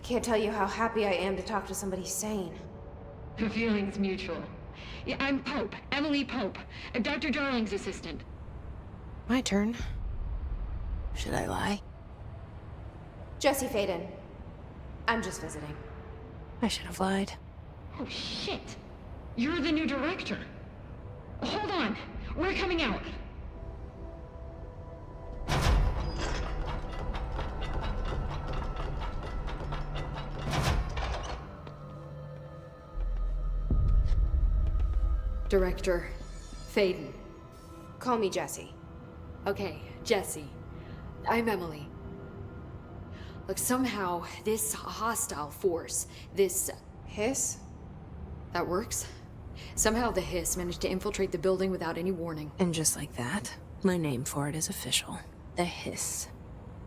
Can't tell you how happy I am to talk to somebody sane. The feeling's mutual. Yeah, I'm Pope, Emily Pope, Dr. Darling's assistant. My turn. Should I lie? Jesse Faden. I'm just visiting. I should have lied. Oh, shit. You're the new director. Hold on. We're coming out. Director Faden. Call me Jesse. Okay, Jesse. I'm Emily. Look, somehow this hostile force, this... Hiss? that works? Somehow the Hiss managed to infiltrate the building without any warning. And just like that, my name for it is official. The Hiss.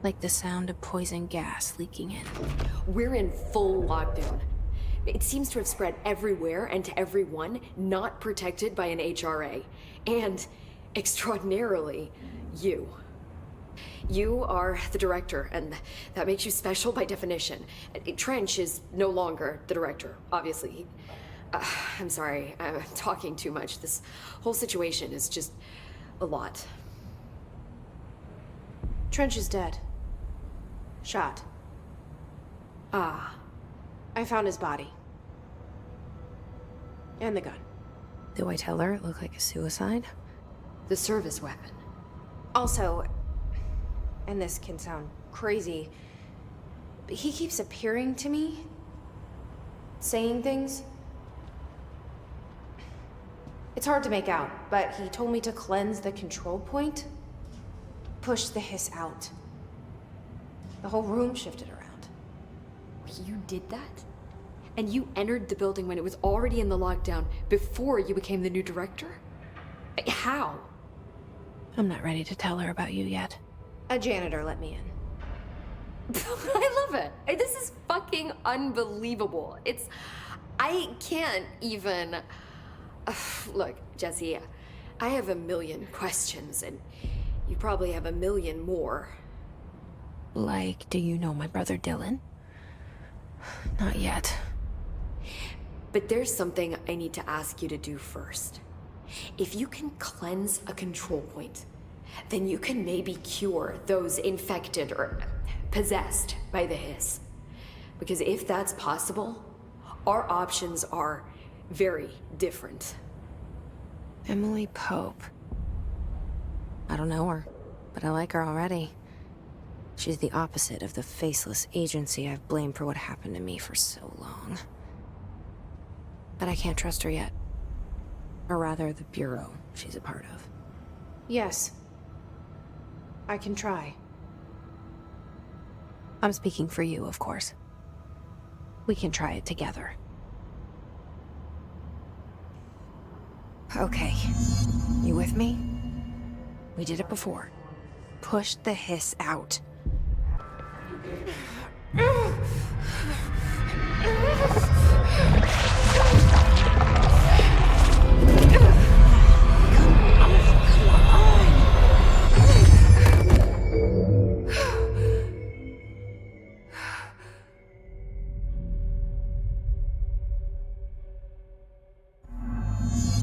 Like the sound of poison gas leaking in. We're in full lockdown. It seems to have spread everywhere and to everyone not protected by an HRA. And, extraordinarily, you. You are the director, and that makes you special by definition. Trench is no longer the director, obviously. I'm sorry, I'm talking too much. This whole situation is just a lot. Trench is dead. Shot. Ah. I found his body. And the gun. Do I tell her it looked like a suicide? The service weapon. Also, and this can sound crazy, but he keeps appearing to me, saying things. It's hard to make out, but he told me to cleanse the control point, push the Hiss out. The whole room shifted around. You did that? And you entered the building when it was already in the lockdown before you became the new director? How? I'm not ready to tell her about you yet. A janitor let me in. I love it. This is fucking unbelievable. I can't even... Look, Jesse, I have a million questions, and you probably have a million more. Like, do you know my brother Dylan? Not yet. But there's something I need to ask you to do first. If you can cleanse a control point, then you can maybe cure those infected or possessed by the Hiss. Because if that's possible, our options are very different. Emily Pope. I don't know her, but I like her already. She's the opposite of the faceless agency I've blamed for what happened to me for so long. But I can't trust her yet. Or rather, the Bureau she's a part of. Yes. I can try. I'm speaking for you, of course. We can try it together. Okay. You with me? We did it before. Push the Hiss out.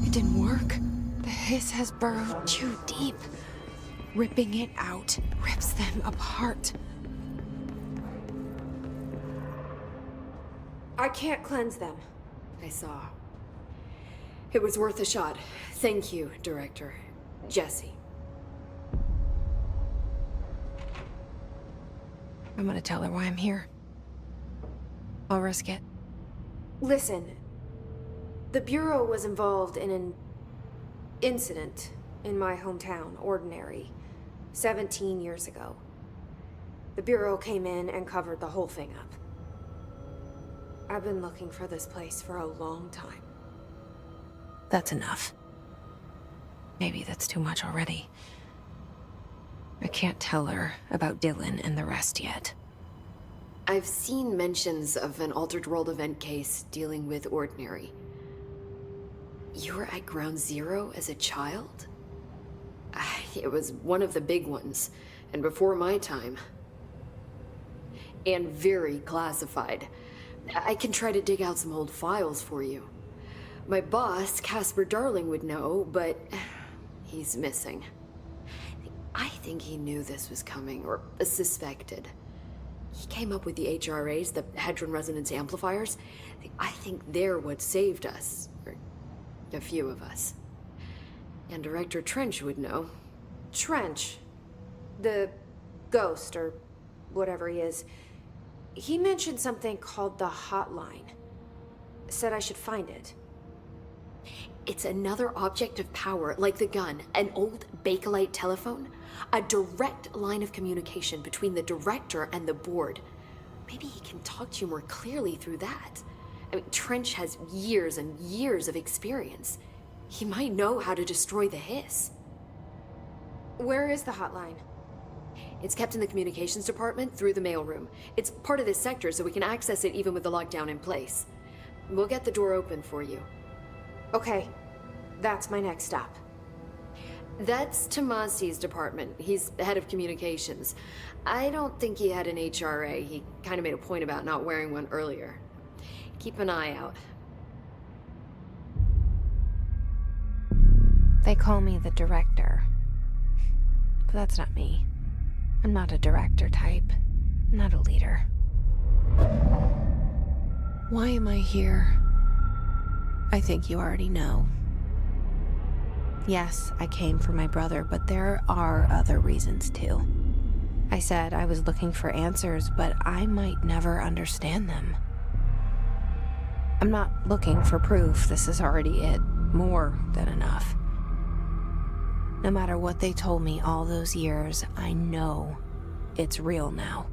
It didn't work. The Hiss has burrowed too deep. Ripping it out rips them apart. I can't cleanse them. I saw. It was worth a shot. Thank you, Director. Jesse. I'm gonna tell her why I'm here. I'll risk it. Listen. The Bureau was involved in an incident in my hometown, Ordinary, 17 years ago. The Bureau came in and covered the whole thing up. I've been looking for this place for a long time. That's enough. Maybe that's too much already. I can't tell her about Dylan and the rest yet. I've seen mentions of an Altered World event case dealing with Ordinary. You were at Ground Zero as a child? It was one of the big ones, and before my time. and very classified. I can try to dig out some old files for you. My boss, Casper Darling, would know, but he's missing. I think he knew this was coming, or suspected. He came up with the HRAs, the Hadron Resonance Amplifiers. I think they're what saved us, or a few of us. And Director Trench would know. Trench, the ghost, or whatever he is, he mentioned something called the hotline. Said I should find it. It's another object of power, like the gun, an old Bakelite telephone. A direct line of communication between the director and the board. Maybe he can talk to you more clearly through that. I mean, Trench has years and years of experience. He might know how to destroy the hiss. Where is the hotline? It's kept in the communications department through the mailroom. It's part of this sector, so we can access it even with the lockdown in place. We'll get the door open for you. Okay, that's my next stop. That's Tomasi's department. He's the head of communications. I don't think he had an HRA. He kind of made a point about not wearing one earlier. Keep an eye out. They call me the director. But that's not me. I'm not a director type. I'm not a leader. Why am I here? I think you already know. Yes, I came for my brother, but there are other reasons too. I said I was looking for answers, but I might never understand them. I'm not looking for proof. This is already it. More than enough. No matter what they told me all those years, I know it's real now.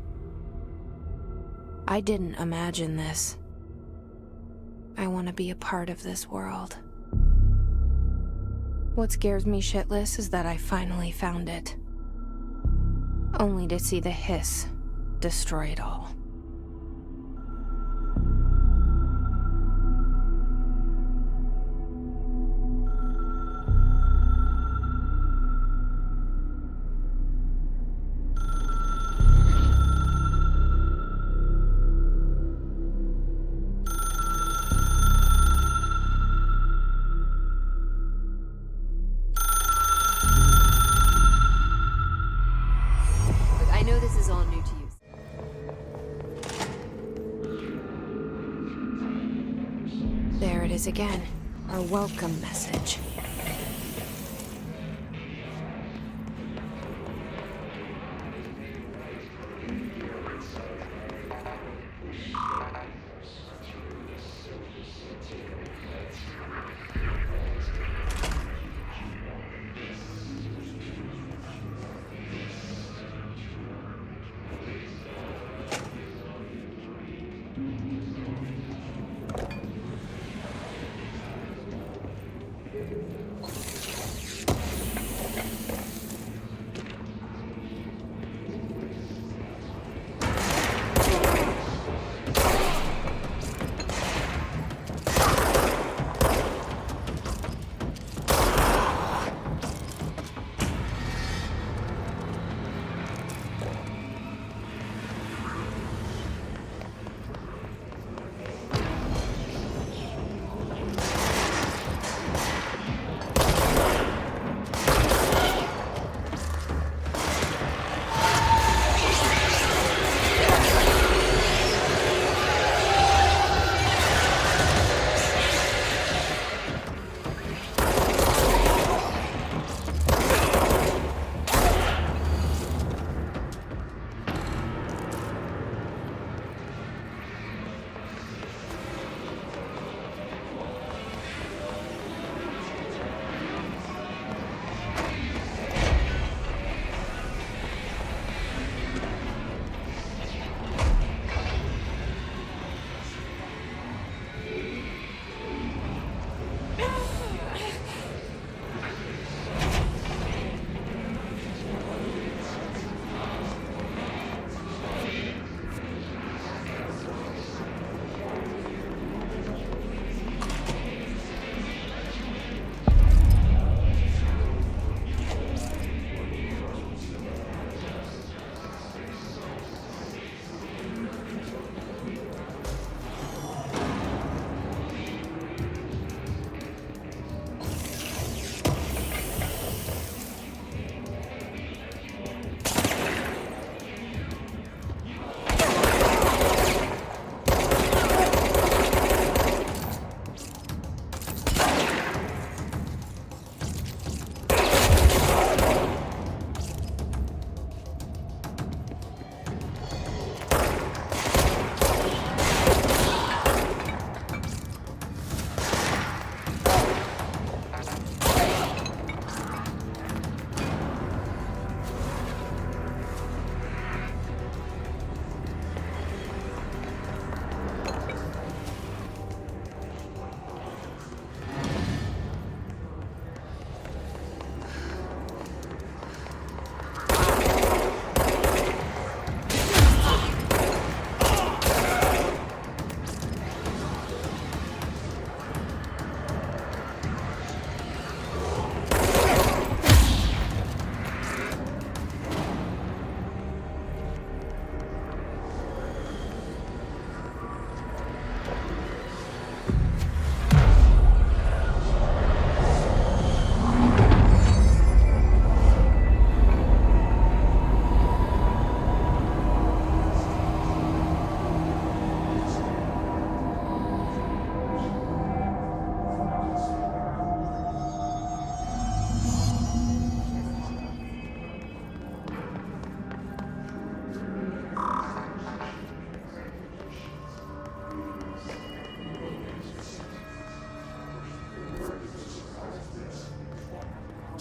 I didn't imagine this. I want to be a part of this world. What scares me shitless is that I finally found it. Only to see the hiss destroy it all. I know this is all new to you. There it is again. Our welcome message.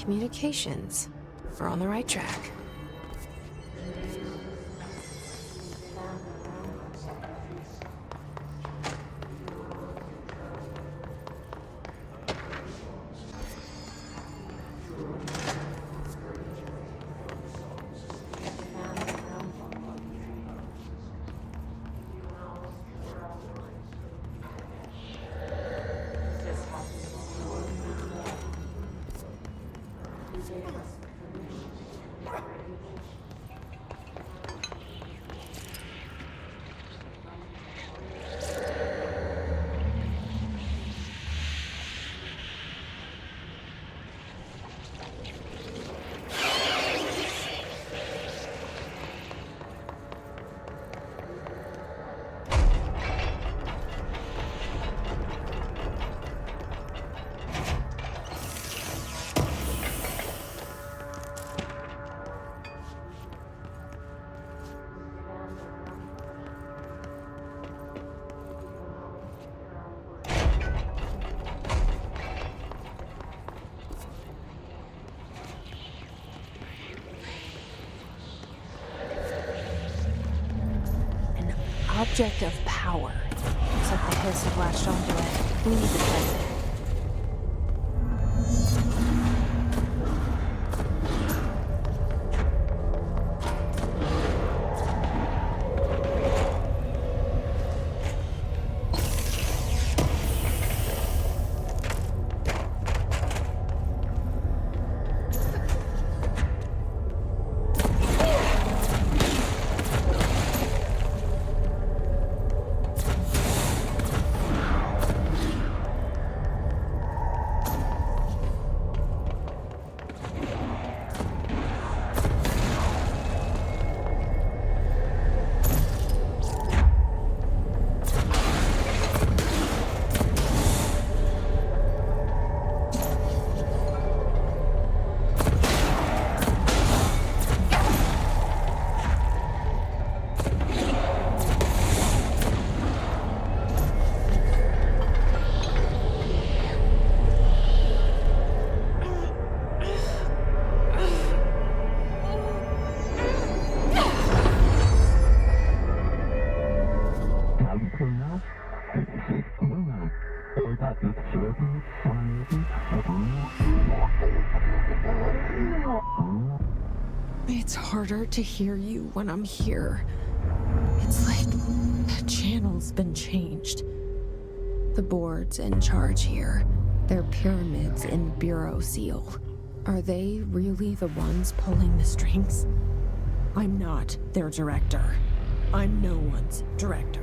Communications. We're on the right track. Object of power. Looks like the Hiss have latched onto it. We need to test it. It's harder to hear you when I'm here. It's like the channel's been changed. The board's in charge here. They're pyramids in Bureau Seal. Are they really the ones pulling the strings? I'm not their director. I'm no one's director.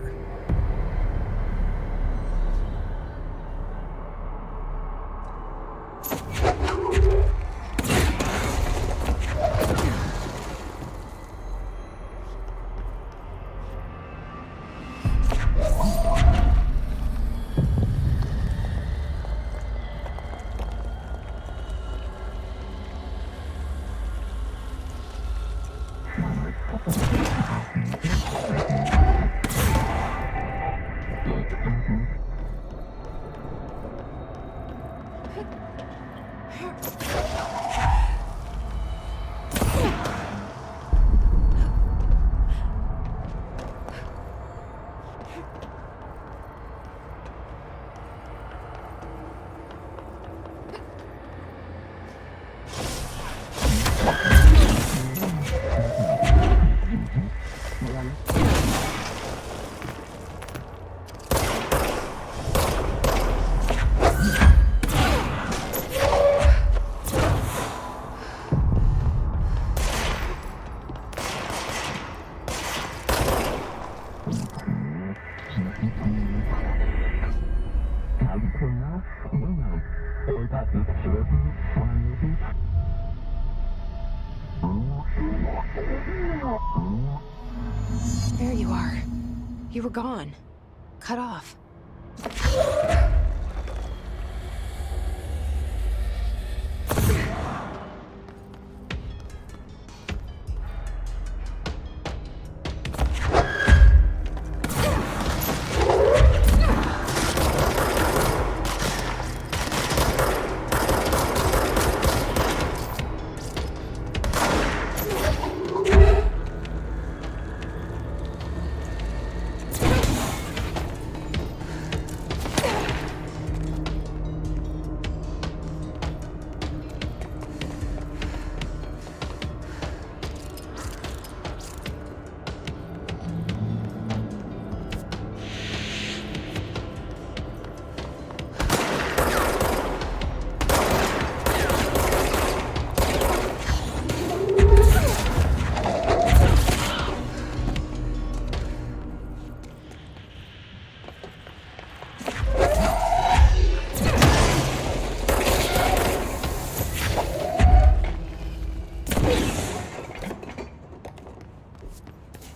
There you are. You were gone. Cut off.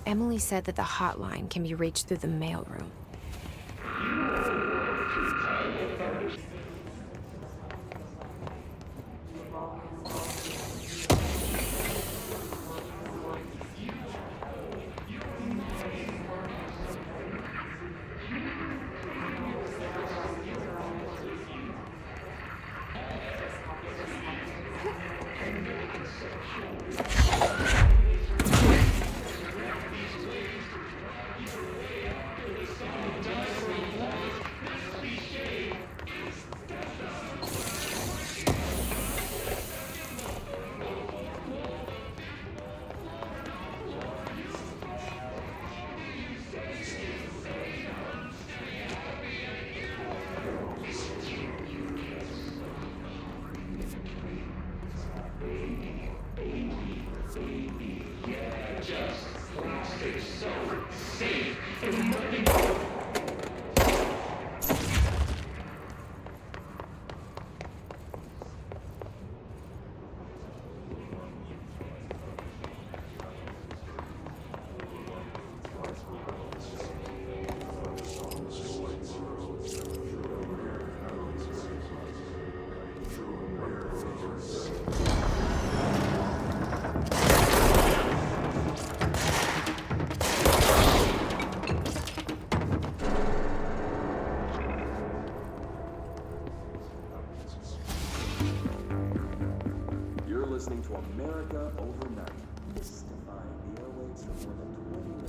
Emily said that the hotline can be reached through the mailroom. Listening to America Overnight, mystifying the airwaves for more than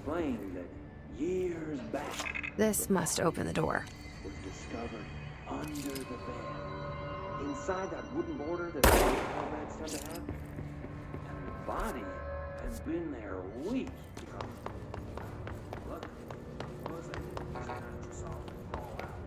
20 million years. This must open the door. Was discovered under the bed. Inside that wooden border that all beds tend to have. And the body has been there weeks. Look, what was it? Just kind of saw it fall out.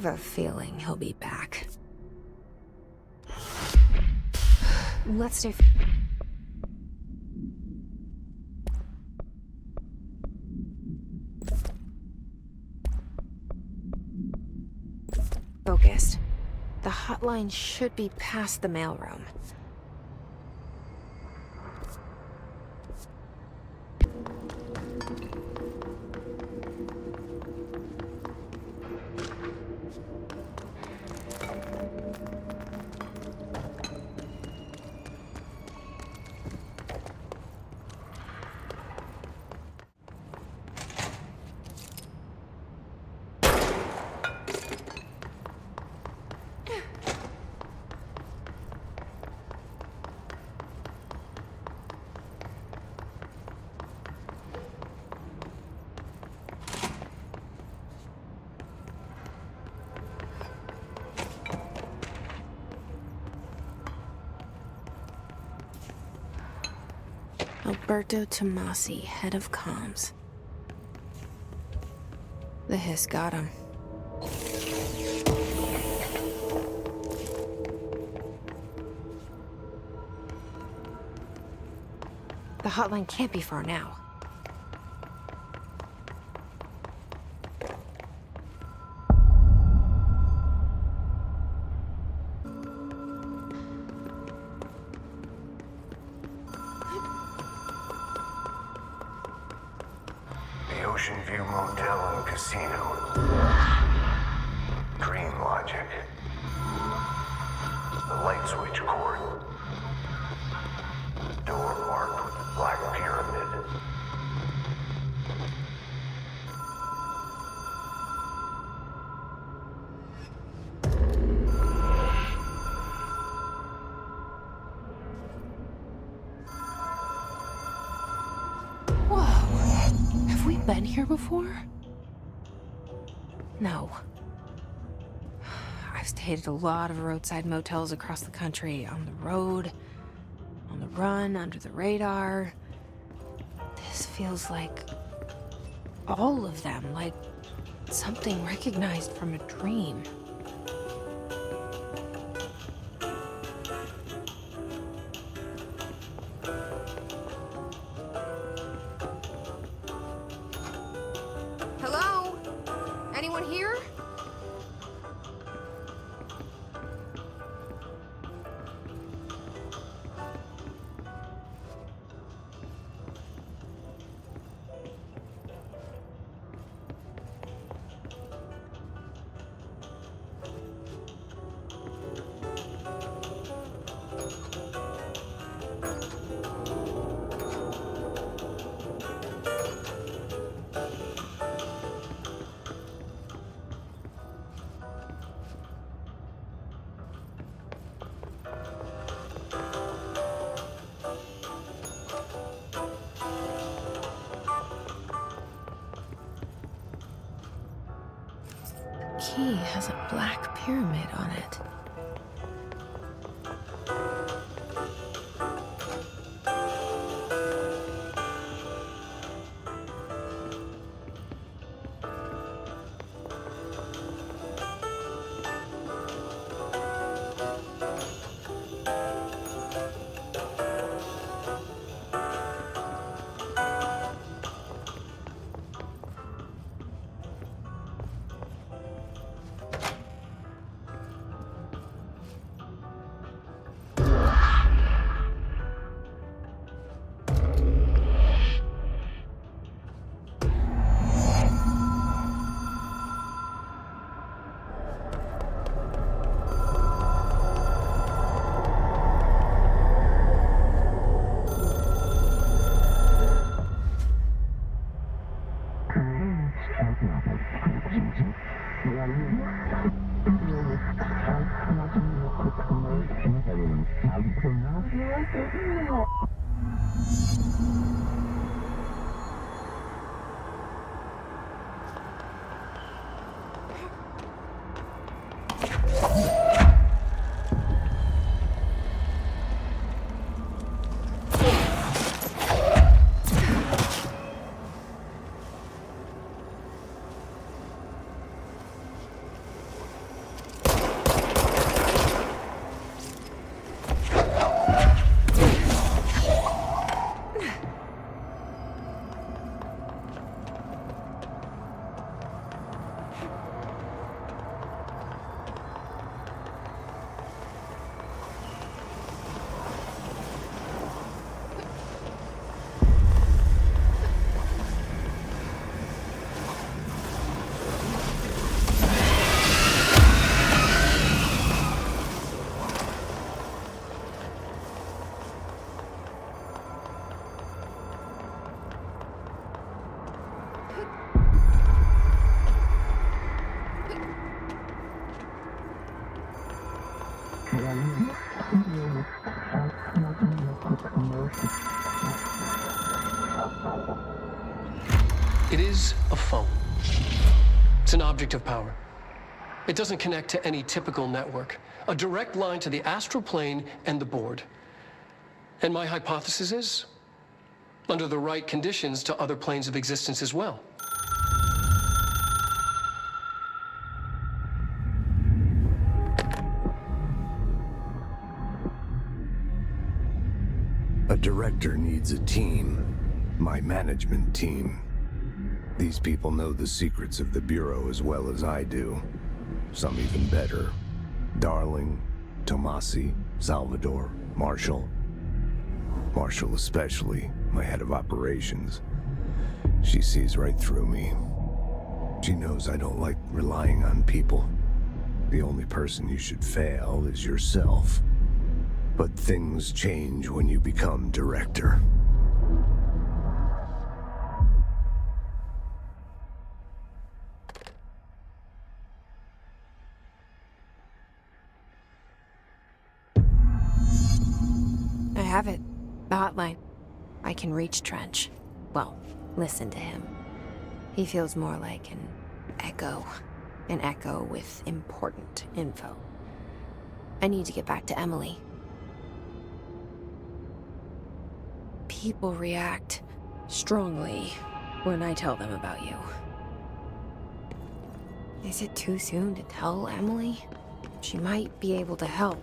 have a feeling he'll be back. Let's stay focused. The hotline should be past the mailroom. Alberto Tomasi, head of comms. The hiss got him. The hotline can't be far now. Ocean View Motel and Casino. Dream Logic. The light switch cord. Door marked with the Black Pyramid. Been here before? No. I've stayed at a lot of roadside motels across the country, on the road, on the run, under the radar. This feels like all of them, like something recognized from a dream. Hello? Anyone here? Key has a black pyramid on it. It is a phone. It's an object of power. It doesn't connect to any typical network. A direct line to the astral plane and the board. And my hypothesis is, under the right conditions, to other planes of existence as well. A director needs a team. My management team. These people know the secrets of the Bureau as well as I do. Some even better. Darling, Tomasi, Salvador, Marshall. Marshall especially, my head of operations. She sees right through me. She knows I don't like relying on people. The only person you should fail is yourself. But things change when you become director. I have it. The hotline. I can reach Trench. Well, listen to him. He feels more like an echo. An echo with important info. I need to get back to Emily. People react strongly when I tell them about you. Is it too soon to tell Emily? She might be able to help.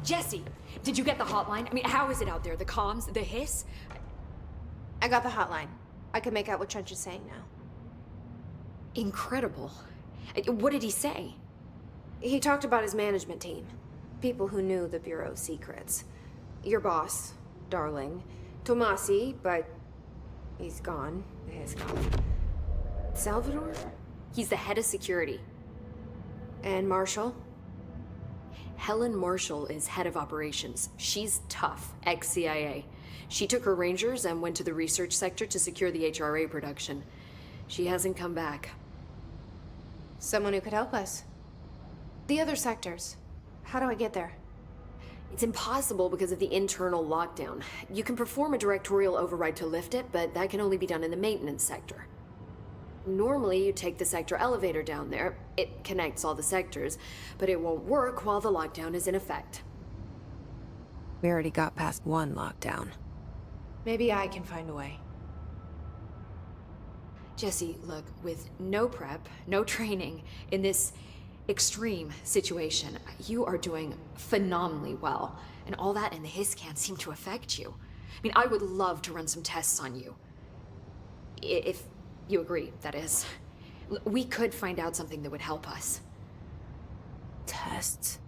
Jesse, did you get the hotline? I mean, how is it out there? The comms, the hiss? I got the hotline. I can make out what Trench is saying now. Incredible. What did he say? He talked about his management team. People who knew the Bureau's secrets. Your boss, Darling. Tomasi, but he's gone. He's gone. Salvador? He's the head of security. And Marshall? Helen Marshall is head of operations. She's tough, ex-CIA. She took her Rangers and went to the research sector to secure the HRA production. She hasn't come back. Someone who could help us. The other sectors. How do I get there? It's impossible because of the internal lockdown. You can perform a directorial override to lift it, but that can only be done in the maintenance sector. Normally, you take the sector elevator down there. It connects all the sectors, but it won't work while the lockdown is in effect. We already got past one lockdown. Maybe I can find a way. Jesse, look, with no prep, no training, in this extreme situation, you are doing phenomenally well. And all that and the hiss can't seem to affect you. I mean, I would love to run some tests on you. If you agree, that is. We could find out something that would help us. Tests?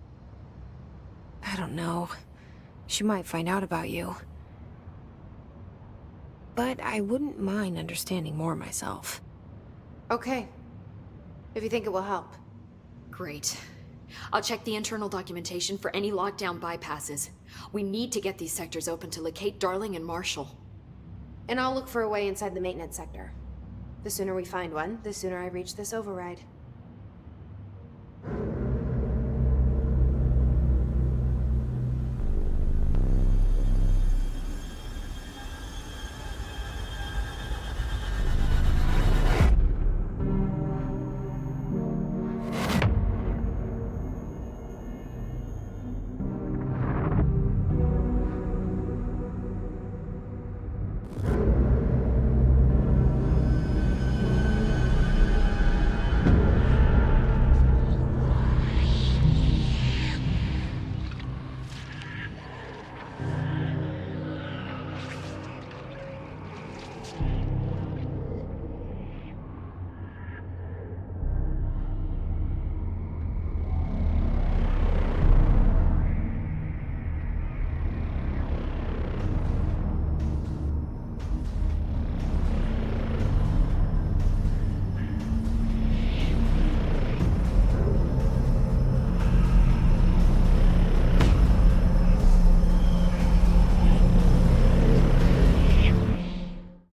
I don't know. She might find out about you. But I wouldn't mind understanding more myself. Okay. If you think it will help. Great. I'll check the internal documentation for any lockdown bypasses. We need to get these sectors open to locate Darling and Marshall. And I'll look for a way inside the maintenance sector. The sooner we find one, the sooner I reach this override.